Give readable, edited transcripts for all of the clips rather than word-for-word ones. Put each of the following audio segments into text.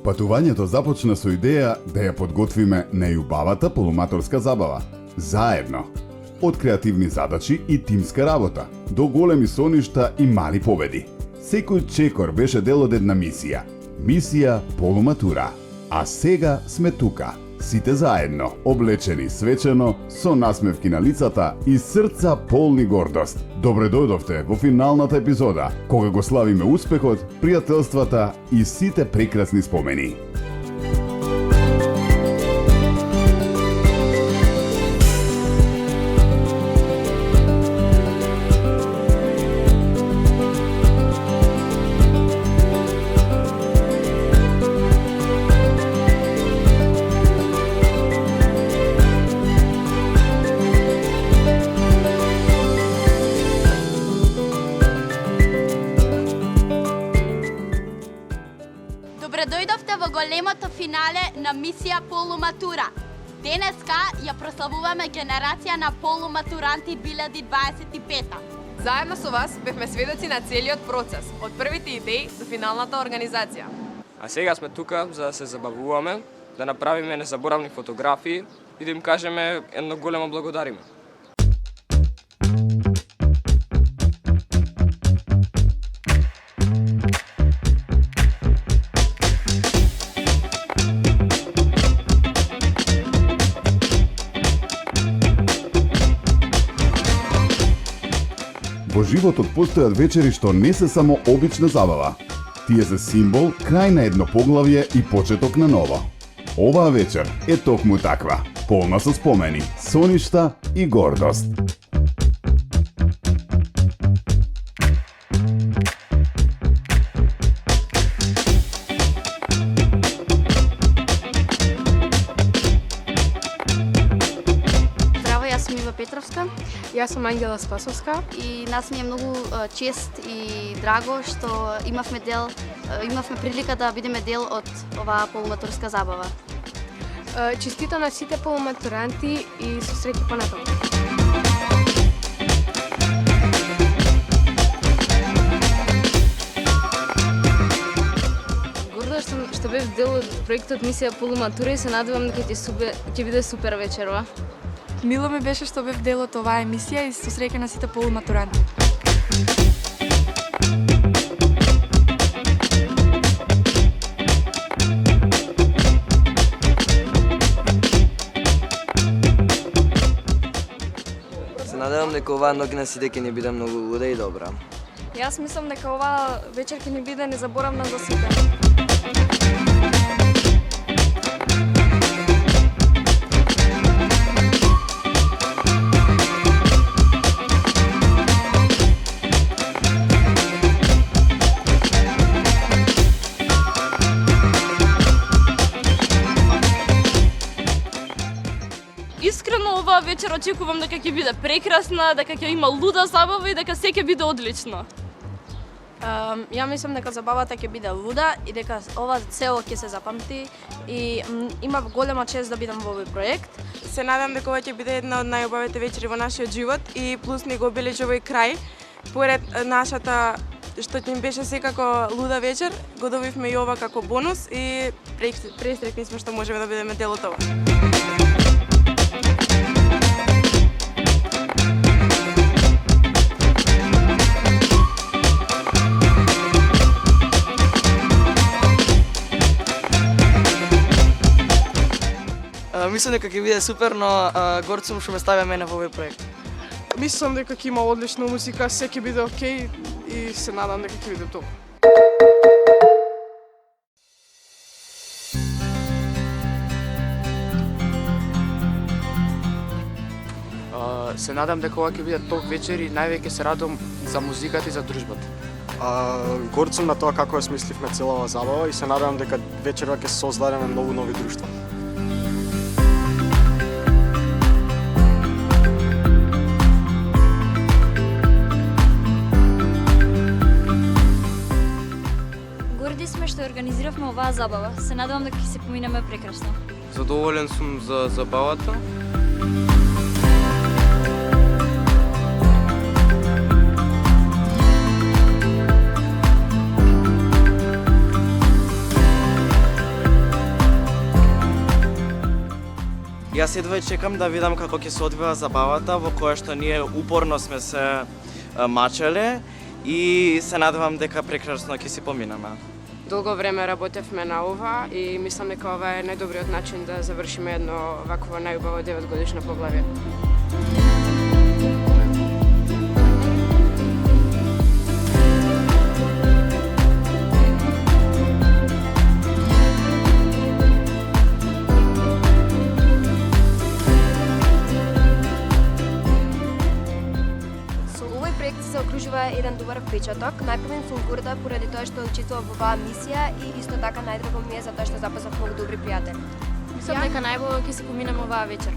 Патувањето започна со идеја да ја подготвиме најубавата полуматорска забава. Заедно. Од креативни задачи и тимска работа, до големи соништа и мали победи. Секој чекор беше дел од една мисија. Мисија полуматура. А сега сме тука. Сите заедно, облечени свечено, со насмевки на лицата и срца полни гордост. Добре дојдовте во финалната епизода, кога го славиме успехот, пријателствата и сите прекрасни спомени. Добре дојдовте во големото финале на мисија Полуматура. Денеска ја прославуваме генерација на полуматуранти 2025. Заедно со вас бевме сведоци на целиот процес, од првите идеи до финалната организација. А сега сме тука за да се забавуваме, да направиме незаборавни фотографии и да им кажеме едно големо благодариме. Во животот постојат вечери што не се само обична забава. Тие се символ, крај на едно поглавје и почеток на ново. Оваа вечер е токму таква, полна со спомени, соништа и гордост. Здраво, јас сум Ива Петровска. Јас сум Ангела Спасовска. И нас ми е многу чест и драго што имавме прилика да бидеме дел од оваа полуматурска забава. Честито на сите полуматуранти и со среќа понатаму. Горда што бев дел од проектот Мисија Полуматура и се надевам дека ќе биде супер вечерва. Мило ми беше што бев дел од оваа емисија и со среќа на сите полуматуранти. Се надевам дека оваа ноќ на сите ќе ни биде многу луда и добра. Јас мислам дека оваа вечер ќе ни биде незаборавна за сите. Искрено оваа вечер очекувам дека ќе биде прекрасна, дека ќе има луда забава и дека се ќе биде одлично. Ја мислам дека забавата ќе биде луда и дека ова цело ќе се запамти и има голема чест да бидам во овој проект. Се надам дека ова ќе биде една од најубавите вечери во нашиот живот и плюс ни го обележи овој крај. Поред нашата што ќе им беше секако луда вечер, го добивме и ова како бонус и пресреќни сме што можеме да бидеме дел од ова. Мислам дека ќе биде супер, но горд сум што ме ставија мене во овој проект. Мислам дека ќе има одлична музика, се ќе биде окей и се надам дека ќе биде топ. Се надам дека ова ќе биде топ вечер и највеќе се радувам за музиката и за дружбата. Горд сум на тоа како ја смисливме целава забава и се надевам дека вечерва ќе се создадеме многу нови друштва. Горди сме што организиравме оваа забава. Се надевам дека ќе се поминеме прекрасно. Задоволен сум за забавата. Јас едва чекам да видам како ќе се одвива забавата во која што ние упорно сме се мачеле и се надевам дека прекрасно ќе си поминеме. Долго време работевме на ова и мислам дека ова е најдобриот начин да завршиме едно вакво најубаво 9-годишно поглавје. Еден добар впечаток. Најпрвен сум горда поради тоа што учествував во оваа мисија и исто така најдраго ми е за тоа што запазав многу добри пријатели. Мислам дека најбоље ќе се поминеме оваа вечер.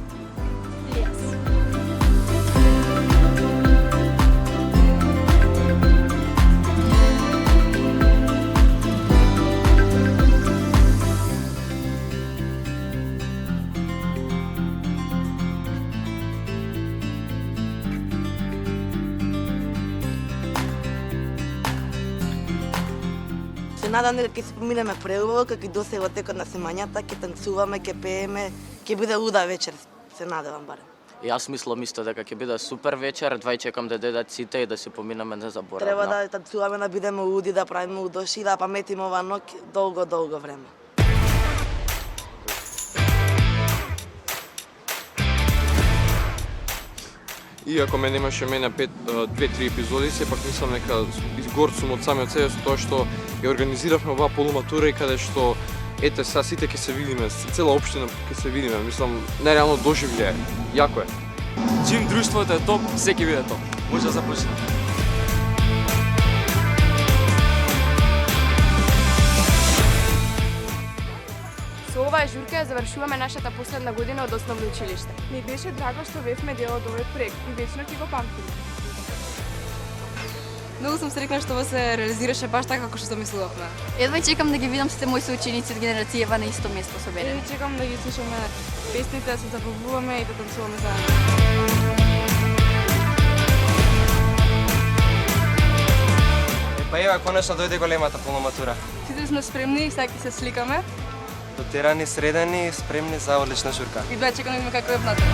Надам дека ќе се поминеме преубаво, како и досега текот на семањата, ќе танцуваме, ќе пееме, ќе биде луда вечер, се надевам барем. Јас мислам исто дека ќе биде супер вечер, едва чекам да дојдат сите и да се поминеме незаборавно. Треба да танцуваме, да бидеме луди, да правиме удоши и да паметиме ова ноќ долго време. Иако мене имаше 2-3 епизоди, сепак мислам дека горд сум од самиот себе со тоа што ја организиравме оваа полуматура и каде што ете са сите ќе се видиме, цела општина ќе се видиме, мислам нереално доживле, јако е. Чим друштвото е топ, секи биде топ. Може да започнеме. Со оваа журка ја завршуваме нашата последна година од основно училиште. Ми беше драго што бевме дел од овој проект и вечно ќе го памтиме. Многу сум среќна што ова се реализираше баш така како што замислувавме. Едва чекам да ги видам сите мои соученици од генерацијава на исто место со мене. Едва чекам да ги слушаме песните, да се забавуваме и да танцуваме заедно. Па ева, конечно дојде големата полуматура. Сите сме спремни и сега ќе се сликаме. Дотерани, средени, спремни за одлична журка. Едва чекам да видиме како е внатре.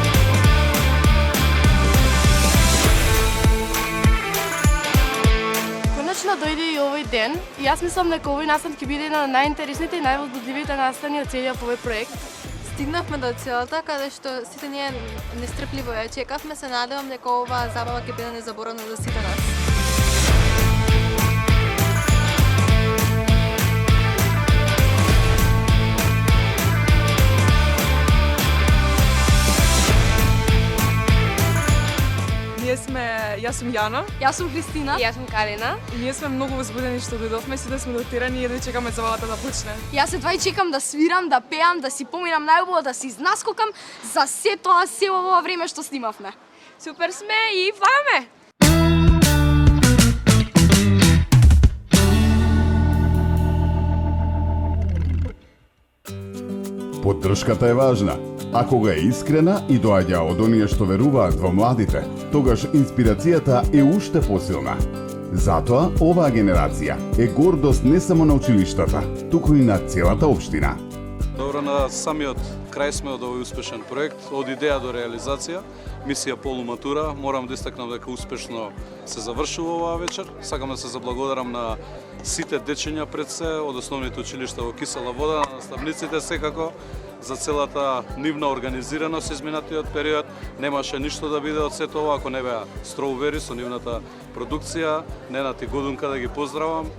Конечно дојде и овој ден и јас мислам дека овој настан ќе биде една од најинтересните и највозбудливите настани од целиот овој проект. Стигнавме до целата, каде што сите ние нестрпливо ја чекавме, се надевам дека оваа забава ќе биде незаборавна за сите нас. Јас сум Јана. Јас сум Христина. Јас сум Карина. И ние сме многу возбудени што дојдовме, сите сме дотерани и едва чекаме забавата да почне. Јас едва и чекам да свирам, да пеам, да си поминам најубаво, да се изнаскокам за се тоа се ова време што снимавме. Супер сме и фаме! Поддршката е важна. А кога е искрена и доаѓа од оние што веруваат во младите, тогаш инспирацијата е уште посилна. Затоа оваа генерација е гордост не само на училиштата, туку и на целата општина. Добро, на самиот крај сме од овој успешен проект, од идеја до реализација, мисија полуматура. Морам да истакнам дека успешно се завршува оваа вечер. Сакам да се заблагодарам на сите дечиња пред се, од основните училишта во Кисела Вода, на наставниците секако, за целата нивна организираност изминатиот период. Немаше ништо да биде од сето ова ако не беа Strawberry со нивната продукција. Ненати Годунка да ги поздравам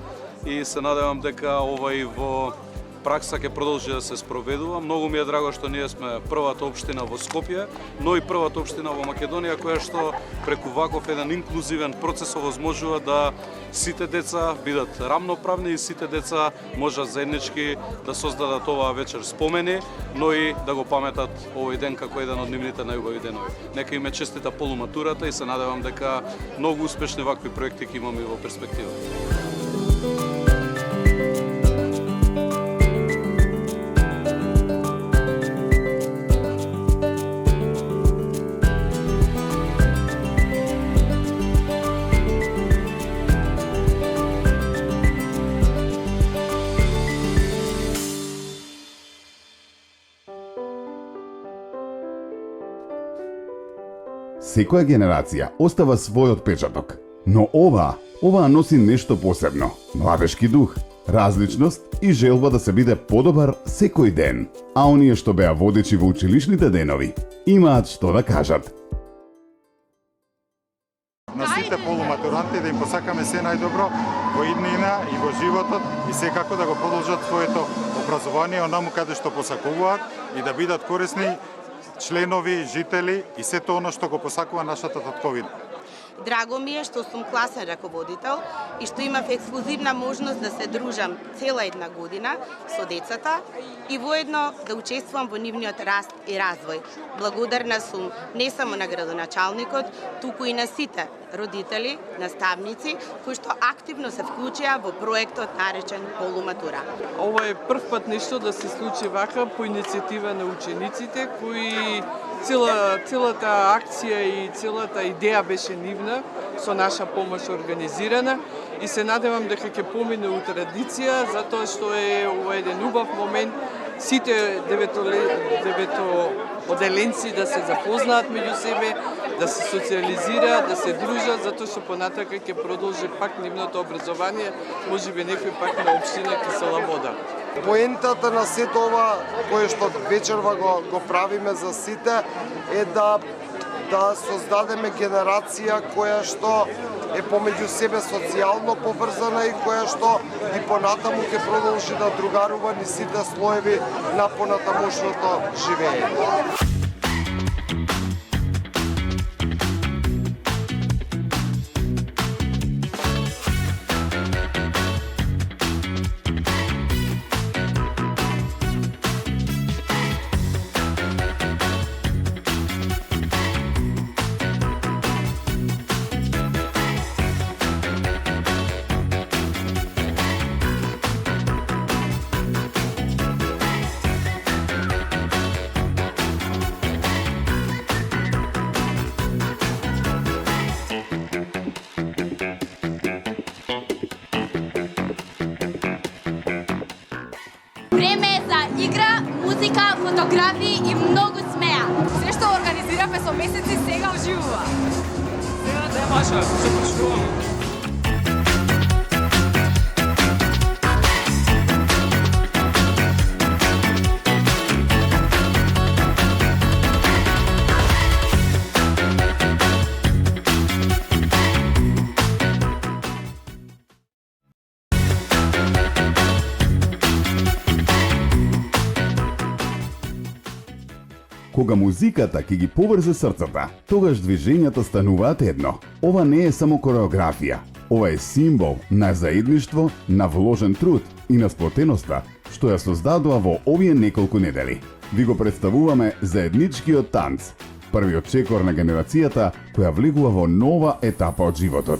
и се надевам дека ова и во пракса ќе продолжи да се спроведува. Многу ми е драго што ние сме првата општина во Скопје, но и првата општина во Македонија која што преку ваков еден инклузивен процес овозможува да сите деца бидат рамноправни и сите деца можат заеднички да создадат оваа вечер спомени, но и да го паметат овој ден како еден од нивните најубави денови. Нека им е честита полуматурата и се надевам дека многу успешни вакви проекти ќе имаме во перспектива. Секоја генерација остава својот печаток, но ова носи нешто посебно, младешки дух, различност и желба да се биде подобар секој ден. А оние што беа водечи во училишните денови, имаат што да кажат. На сите полуматуранти да им посакаме се најдобро во иднина и во животот и секако да го продолжат своето образование онаму каде што посакуваат и да бидат корисни членови, жители и сето оно што го посакува нашата татковина. Драго ми е што сум класен раководител и што имав ексклузивна можност да се дружам цела една година со децата и воедно да учествувам во нивниот раст и развој. Благодарна сум не само на градоначалникот, туку и на сите родители, наставници кои што активно се вклучија во проектот наречен Полуматура. Ова е прв пат нешто да се случи вака по иницијатива на учениците кои целата акција и целата идеја беше нивна, со наша помош организирана и се надевам дека ќе помине у традиција, затоа што е ова еден убав момент сите деветоделенци да се запознаат меѓу себе, да се социализираат, да се дружат, затоа што понатака ќе продолжи пак нивното образование, можеби некој пак на општина Кисела Вода. Поентата на сето ова кое што вечерва го правиме за сите е да создадеме генерација која што е помеѓу себе социјално поврзана и која што и понатаму ќе продолжи да другарува низ сите слоеви на понатамушното живење. Време е за игра, музика, фотографии и многу смеа. Се што организираме со месеци сега оживува. Сега да е Маша, се почуваме. Кога музиката ќе ги поврзе срцата, тогаш движењата стануваат едно. Ова не е само кореографија, ова е символ на заедништво, на вложен труд и на сплотеноста што ја создадува во овие неколку недели. Ви го представуваме заедничкиот танц, првиот чекор на генерацијата која влегува во нова етапа од животот.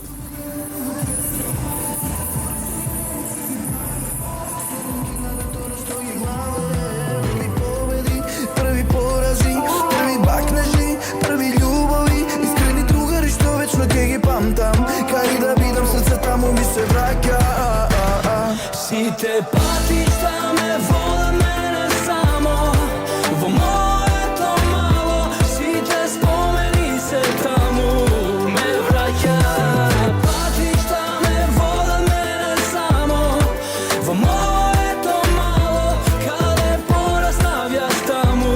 Сите патишта ме водат мене само во моето мало, сите спомени се таму ме враќаат. Патишта ме водат мене само во моето мало, каде пораснавјаш таму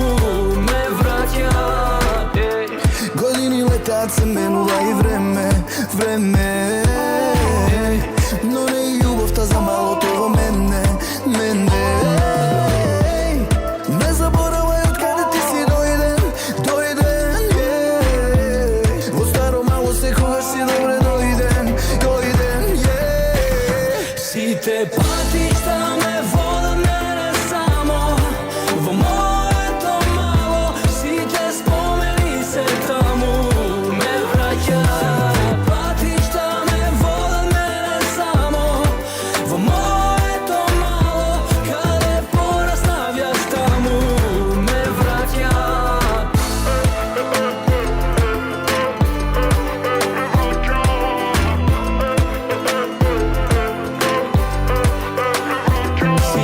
ме враќаат. Години летаат, се менува и време, но не и љубовта за малото во мене. Не заборавај од каде ти си дојден, во старо мало секогаш си добре дојден. Сите патишта ме водат мене само во моето мало, сите спомени се таму ме враќаат. Сите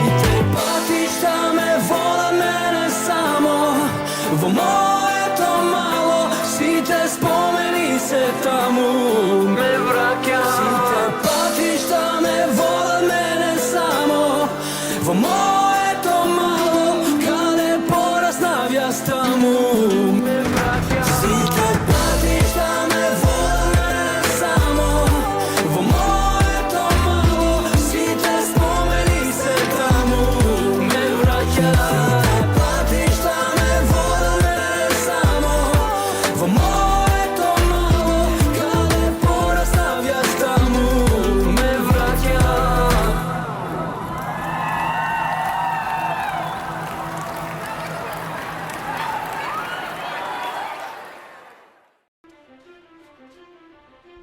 во моето мало, каде порасна јас таму ме враќа. Сите патишта ме водат само во моето мало, сите спомени се таму ме враќа. Патишта ме водат само во моето мало, каде порасна јас таму ме враќа.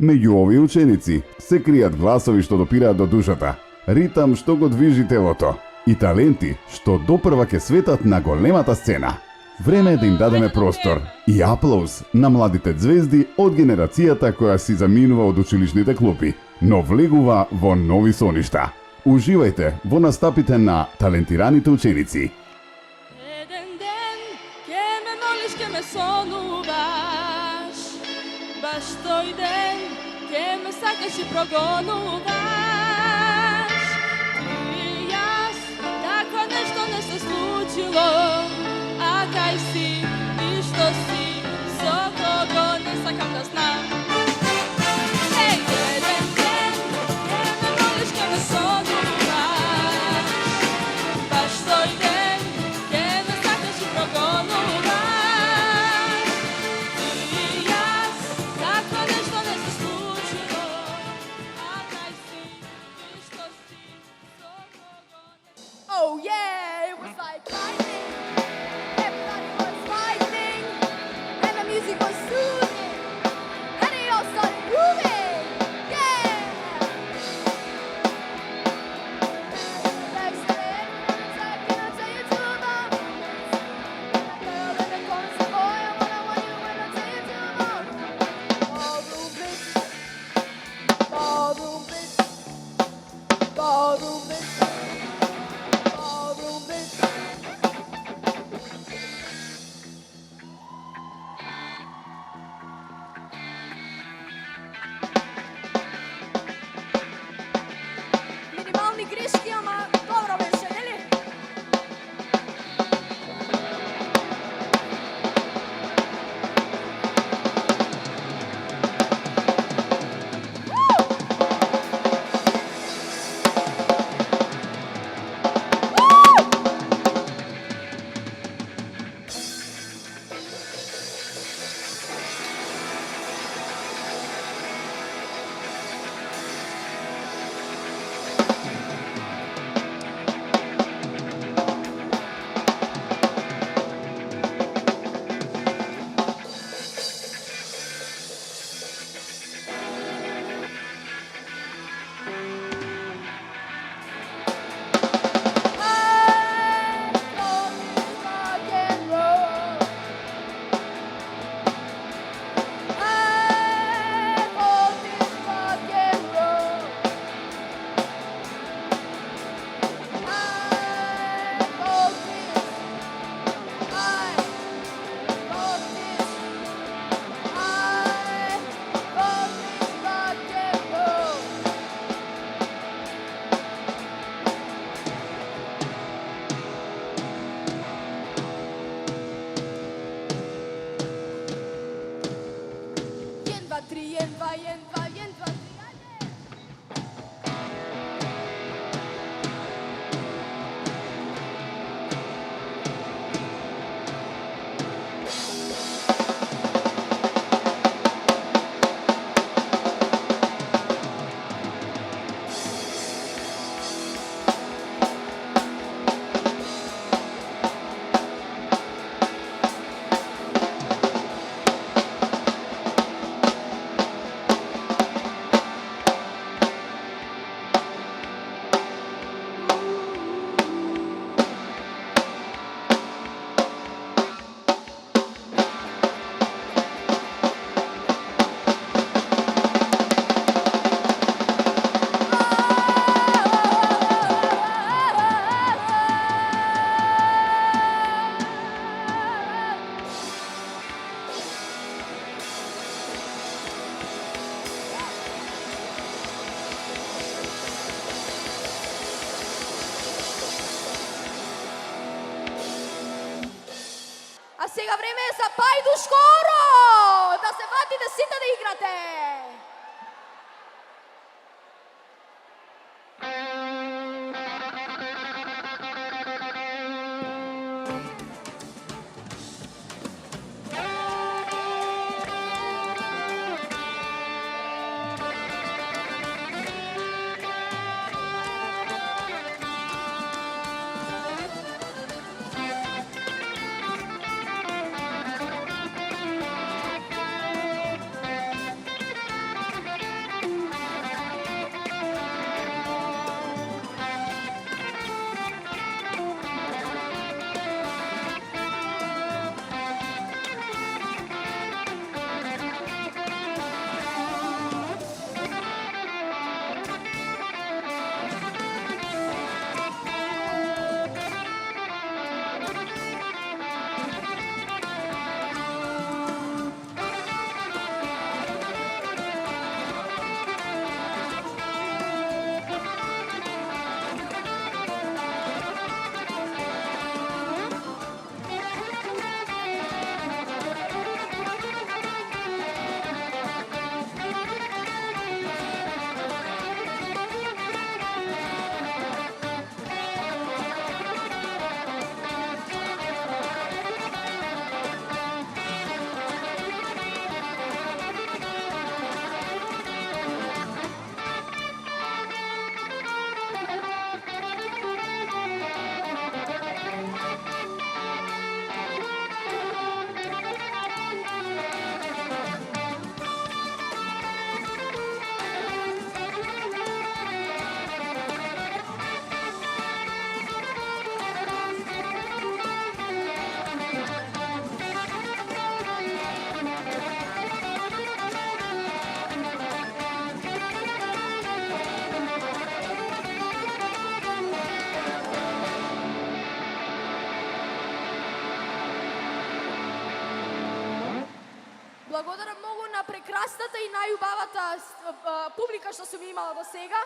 Меѓу овие ученици се кријат гласови што допираат до душата, ритам што го движи телото и таленти што допрва ќе светат на големата сцена. Време е да им дадеме простор и аплауз на младите звезди од генерацијата која си заминува од училишните клупи, но влегува во нови соништа. Уживајте во настапите на талентираните ученици. Еден ден ке ме молиш, ке ме сонуваш, баш тој ден ке ме сакаш и прогонуваш. Ти и јас, такво нешто не се случило, а кај си и што си, со кого не сакам да знам. Еј, еден ден ке ме молиш, ке ме сонуваш, баш тој ден ке ме сакаш и прогонуваш. Ти и јас, такво нешто не се случило, а кај си и што си, со кого не... Oh yeah, it was like lightning. Everybody was fighting, and the music was soothing, and it all started moving. Yeah. Next minute, can I tell you to about that girl in the corner said, boy, I want you when I tell you to about ballroom bliss, ballroom bliss, ballroom bliss. Ballroom bliss. Минимални грешки, ама добро беше, нели? сега време е за Пајдушкоро! Да се ватите сите да играте! Благодарам многу на прекрасната и најубавата публика што сум имала до сега.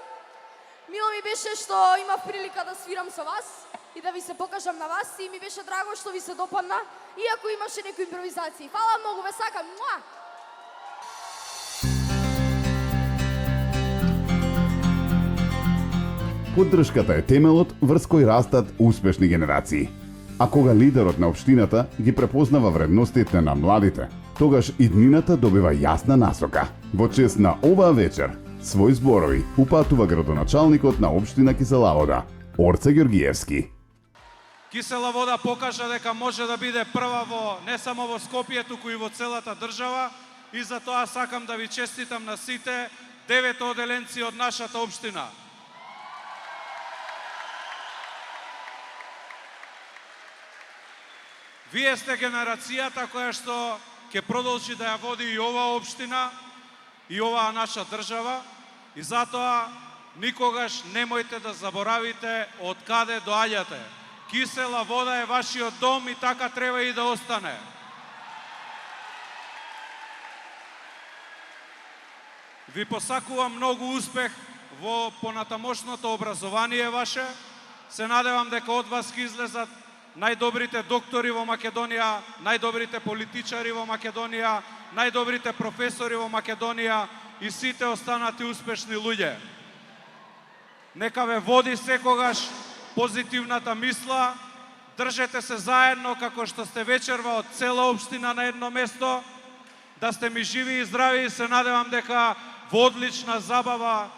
Мило ми беше што имав прилика да свирам со вас и да ви се покажам на вас и ми беше драго што ви се допадна, иако имаше некои импровизации. Фала многу, ве сакам. Муа! Поддршката е темелот врз кој растат успешни генерации. А кога лидерот на општината ги препознава вредностите на младите, тогаш иднината добива јасна насока. Во чест на оваа вечер, свој зборови упатува градоначалникот на општина Кисела Вода, Орце Ѓоргиевски. Кисела Вода покажа дека може да биде прва во не само во Скопје, туку и во целата држава, и за тоа сакам да ви честитам на сите 9 оделенци од нашата општина. Вие сте генерацијата која што ќе продолжи да ја води и оваа општина и оваа наша држава, и затоа никогаш немојте да заборавите од каде доаѓате. Кисела Вода е вашиот дом и така треба и да остане. Ви посакувам многу успех во понатамошното образование ваше. Се надевам дека од вас ќе излезат најдобрите доктори во Македонија, најдобрите политичари во Македонија, најдобрите професори во Македонија и сите останати успешни луѓе. Нека ве води секогаш позитивната мисла, држете се заедно како што сте вечерва од цела општина на едно место, да сте ми живи и здрави и се надевам дека во одлична забава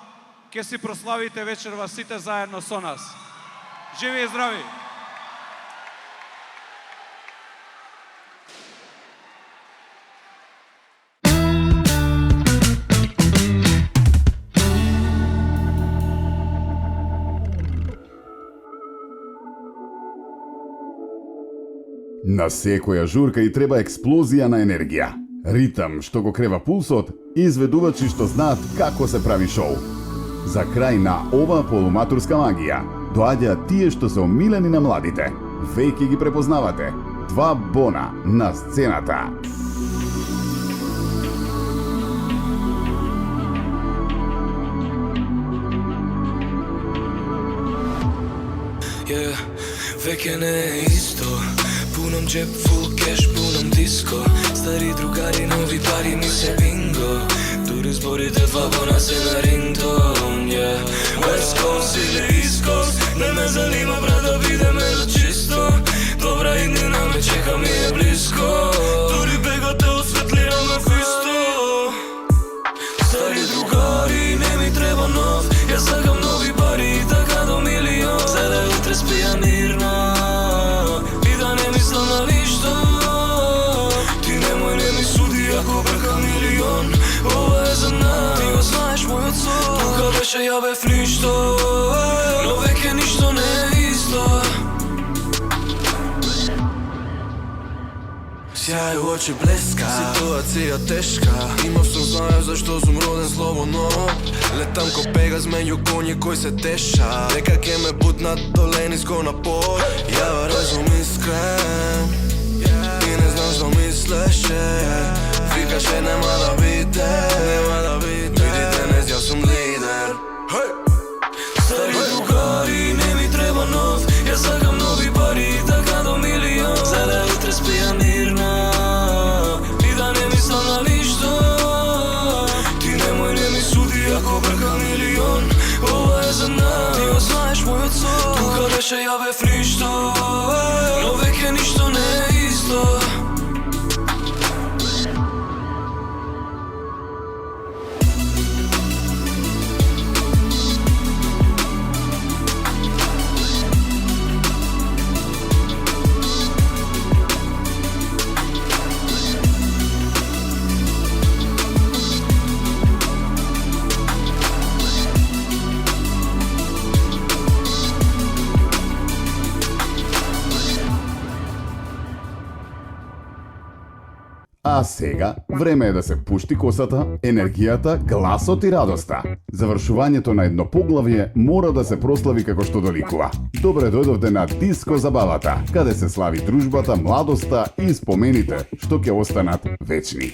ќе си прославите вечерва сите заедно со нас. Живи и здрави! На секоја журка и треба експлозија на енергија. Ритам што го крева пулсот и изведувачи што знаат како се прави шоу. За крај на оваа полуматурска магија доаѓаат тие што се омилени на младите. Веќе ги препознавате. Два Бона на сцената. Веќе не е исто, Пунам джеп, фул кеш, пунам диско. Стари другари, нови пари, ми се бинго. Дури зборите два вагона се на рингтон, yeah. West Coast или East Coast, не ме занима брат да бидеме на чисто. Добра иднина ме чека, ми е близко. Дури бегате осветлираме в исто. Стари другари, не ми треба нов. Јас сакам нови пари, така до милион. За да утре спија мирно и да не мислам на ништо. Ти немој не ми суди ако бркам милион. Ова е за нас, ти го знаеш мојот сон. Тука беше ја бев ништо, но веќе ништо не е исто. Сјај очи блеска, ситуација тешка. Имав сум, знаеш зашто сум роден слободно. Летам ко пегас меѓу коњи кои се теша. Дека ке ме бутнат доле ниско на под. Ја разум искрен и не знам што мислеше. Викаше нема да биде, види денес јас сум лидер. Стари другари, не ми треба нов. Јас сакам нови пари, така до милион. За да утре спија мирно и да не мислам на ништо. Ти немој не ми суди ако бркам милион. Ова е за нас, ти го знаеш мојот сон. Тука беше ја бев ништо, но веќе ништо не е исто. А сега, време е да се пушти косата, енергијата, гласот и радоста. Завршувањето на едно поглавје мора да се прослави како што доликува. Добре дојдовте на Диско забавата, каде се слави дружбата, младоста и спомените, што ќе останат вечни.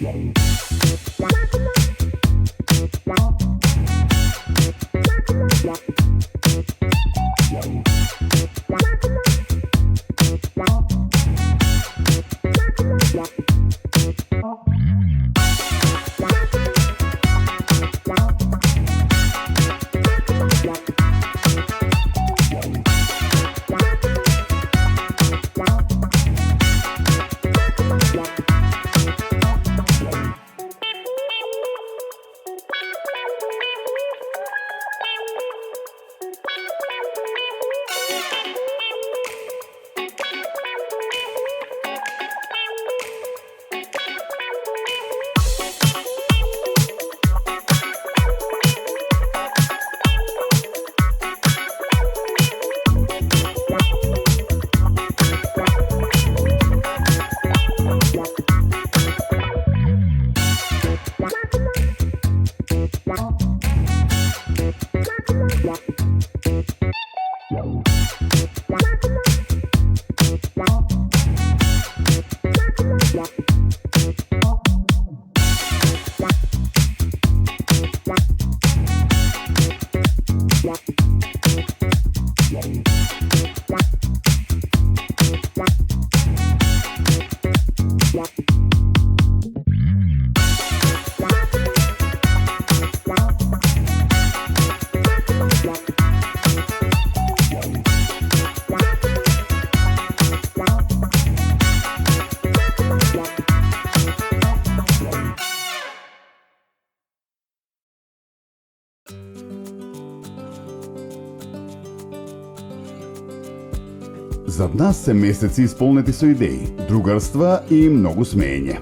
Зад нас се месеци исполнети со идеи, другарства и многу смеење.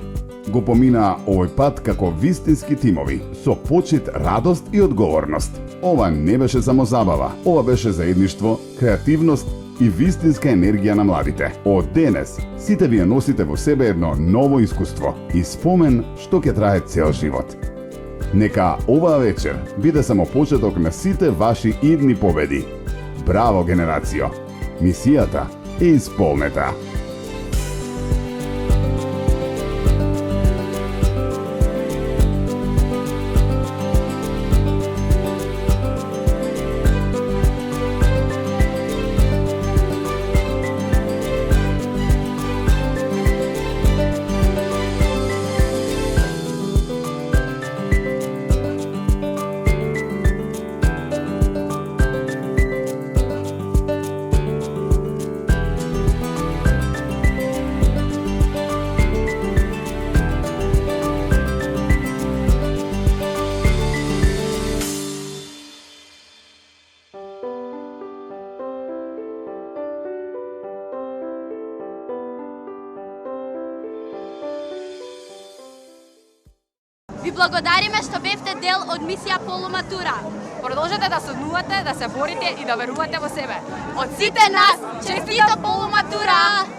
Го помина овој пат како вистински тимови, со почит, радост и одговорност. Ова не беше само забава, ова беше заедништво, креативност и вистинска енергија на младите. Од денес, сите вие носите во себе едно ново искуство и спомен што ќе трае цел живот. Нека оваа вечер биде само почеток на сите ваши идни победи. Браво, генерацијо! Мисијата е исполнета. благодариме што бевте дел од мисија Полуматура. Продолжете да сонувате, да се борите и да верувате во себе. Од сите нас, честита Полуматура!